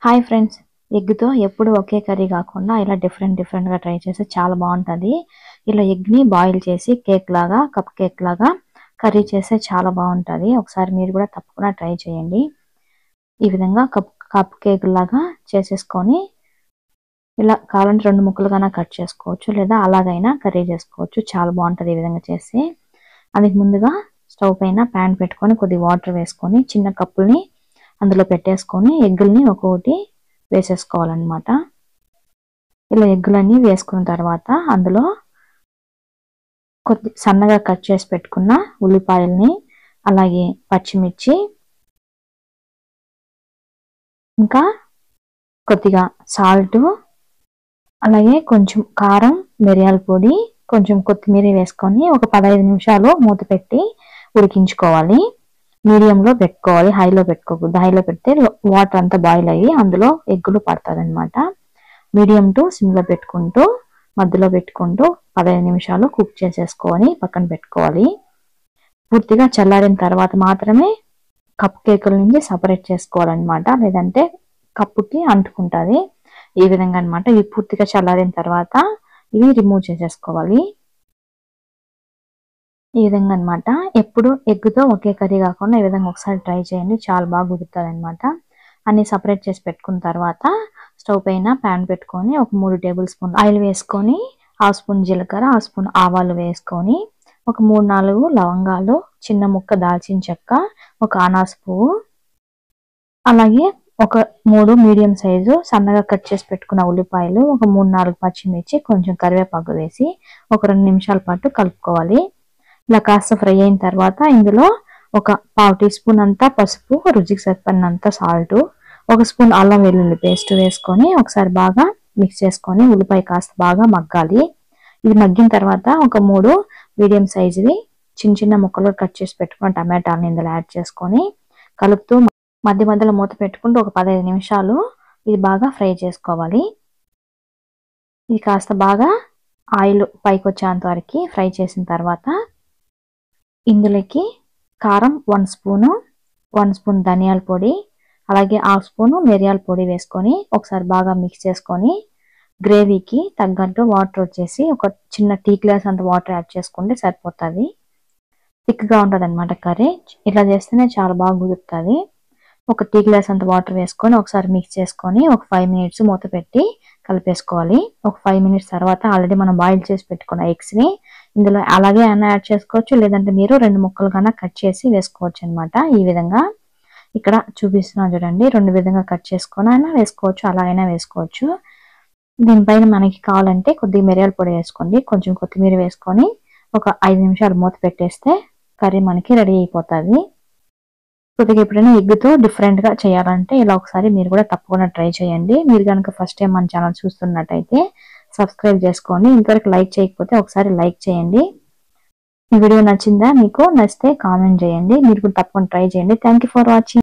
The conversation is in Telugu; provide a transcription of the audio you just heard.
హాయ్ ఫ్రెండ్స్, ఎగ్తో ఎప్పుడు ఒకే కర్రీ కాకుండా ఇలా డిఫరెంట్గా ట్రై చేస్తే చాలా బాగుంటుంది. ఇలా ఎగ్ని బాయిల్ చేసి కప్ కేక్ లాగా కర్రీ చేస్తే చాలా బాగుంటుంది. ఒకసారి మీరు కూడా తప్పకుండా ట్రై చేయండి. ఈ విధంగా కప్ కేక్ లాగా చేసేసుకొని ఇలా కావాలంటే 2 ముక్కలుగానే కట్ చేసుకోవచ్చు, లేదా అలాగైనా కర్రీ చేసుకోవచ్చు. చాలా బాగుంటుంది ఈ విధంగా చేస్తే. అందుకు ముందుగా స్టవ్ పైన ప్యాన్ పెట్టుకొని కొద్ది వాటర్ వేసుకొని చిన్న కప్పుల్ని అందులో పెట్టేసుకొని ఎగ్గుల్ని ఒక్కొక్కటి వేసేసుకోవాలన్నమాట. ఇలా ఎగ్గులన్నీ వేసుకున్న తర్వాత అందులో కొద్ది సన్నగా కట్ చేసి పెట్టుకున్న ఉల్లిపాయల్ని, అలాగే పచ్చిమిర్చి, ఇంకా కొద్దిగా సాల్ట్, అలాగే కొంచెం కారం, మిరియాల పొడి, కొంచెం కొత్తిమీర వేసుకొని ఒక 15 నిమిషాలు మూత పెట్టి ఉడికించుకోవాలి. మీడియంలో పెట్టుకోవాలి, హైలో పెట్టుకోకూడదు. హైలో పెడితే వాటర్ అంతా బాయిల్ అయ్యి అందులో ఎగ్గులు పడుతుంది అనమాట. మీడియం టు సిమ్లో పెట్టుకుంటూ మధ్యలో పెట్టుకుంటూ 15 నిమిషాలు కుక్ చేసేసుకొని పక్కన పెట్టుకోవాలి. పూర్తిగా చల్లారిన తర్వాత మాత్రమే కప్ కేకుల నుంచి సపరేట్ చేసుకోవాలన్నమాట, లేదంటే కప్పుకి అంటుకుంటుంది. ఈ విధంగా అనమాట. ఇవి పూర్తిగా చల్లారిన తర్వాత ఇవి రిమూవ్ చేసేసుకోవాలి. ఈ విధంగా అనమాట. ఎప్పుడు ఎగ్గుతో ఒకే కర్రీ కాకుండా ఈ విధంగా ఒకసారి ట్రై చేయండి, చాలా బాగా కుదురుతుంది అనమాట. అన్ని సపరేట్ చేసి పెట్టుకున్న తర్వాత స్టవ్ పైన ప్యాన్ పెట్టుకొని ఒక 3 టేబుల్ స్పూన్ ఆయిల్ వేసుకొని, 1/2 స్పూన్ జీలకర్ర, 1/2 స్పూన్ ఆవాలు వేసుకొని, ఒక 3-4 లవంగాలు, చిన్న ముక్క దాల్చిన చెక్క, ఒక అనాస పువ్వు, అలాగే ఒక 3 మీడియం సైజు సన్నగా కట్ చేసి పెట్టుకున్న ఉల్లిపాయలు, ఒక 3-4 పచ్చిమిర్చి, కొంచెం కరివేపాకు వేసి ఒక 2 నిమిషాల పాటు కలుపుకోవాలి. ఇలా కాస్త ఫ్రై అయిన తర్వాత ఇందులో ఒక 1/2 టీ స్పూన్ అంతా పసుపు, రుచికి సరిపడినంత సాల్ట్, 1 స్పూన్ అల్లం వెల్లుల్లి పేస్ట్ వేసుకొని ఒకసారి బాగా మిక్స్ చేసుకొని ఉల్లిపాయ కాస్త బాగా మగ్గాలి. ఇది మగ్గిన తర్వాత ఒక 3 మీడియం సైజువి చిన్న ముక్కలు కట్ చేసి పెట్టుకున్న టమాటాలను ఇందులో యాడ్ చేసుకొని కలుపుతూ మధ్య మధ్యలో మూత పెట్టుకుంటూ ఒక 15 నిమిషాలు ఇది బాగా ఫ్రై చేసుకోవాలి. ఇది కాస్త బాగా ఆయిల్ పైకి వచ్చేంత వరకు ఫ్రై చేసిన తర్వాత ఇందులోకి కారం 1 స్పూను, 1 స్పూన్ ధనియాల పొడి, అలాగే 1/2 స్పూన్ మిరియాల పొడి వేసుకొని ఒకసారి బాగా మిక్స్ చేసుకొని గ్రేవీకి తగ్గట్టు వాటర్ వచ్చేసి ఒక చిన్న టీ గ్లాస్ అంత వాటర్ యాడ్ చేసుకుంటే సరిపోతుంది. థిక్గా ఉంటుంది అనమాట కర్రీ. ఇలా చేస్తేనే చాలా బాగా కుదురుతుంది. ఒక టీ గ్లాస్ అంత వాటర్ వేసుకొని ఒకసారి మిక్స్ చేసుకొని ఒక 5 మినిట్స్ మూత పెట్టి కలిపేసుకోవాలి. ఒక 5 మినిట్స్ తర్వాత ఆల్రెడీ మనం బాయిల్ చేసి పెట్టుకున్న ఎగ్స్ని ఇందులో అలాగే అయినా యాడ్ చేసుకోవచ్చు, లేదంటే మీరు 2 ముక్కలుగా కట్ చేసి వేసుకోవచ్చు అనమాట. ఈ విధంగా ఇక్కడ చూపిస్తున్నాను చూడండి, 2 విధంగా కట్ చేసుకొని అయినా వేసుకోవచ్చు, అలా అయినా వేసుకోవచ్చు. దీనిపైన మనకి కావాలంటే కొద్దిగా మిరియాల పొడి వేసుకోండి, కొంచెం కొత్తిమీర వేసుకొని ఒక 5 నిమిషాలు మూత పెట్టేస్తే కర్రీ మనకి రెడీ అయిపోతుంది. కొద్దిగా ఎప్పుడైనా ఎగ్గుతో డిఫరెంట్గా చేయాలంటే ఇలా ఒకసారి మీరు కూడా తప్పకుండా ట్రై చేయండి. మీరు కనుక ఫస్ట్ టైం మన ఛానల్ చూస్తున్నట్టయితే సబ్స్క్రైబ్ చేసుకోండి. ఇంతవరకు లైక్ చేయకపోతే ఒకసారి లైక్ చేయండి. ఈ వీడియో నచ్చిందా? మీకు నచ్చితే కామెంట్ చేయండి. మీరు కూడా తప్పకుండా ట్రై చేయండి. Thank you for watching.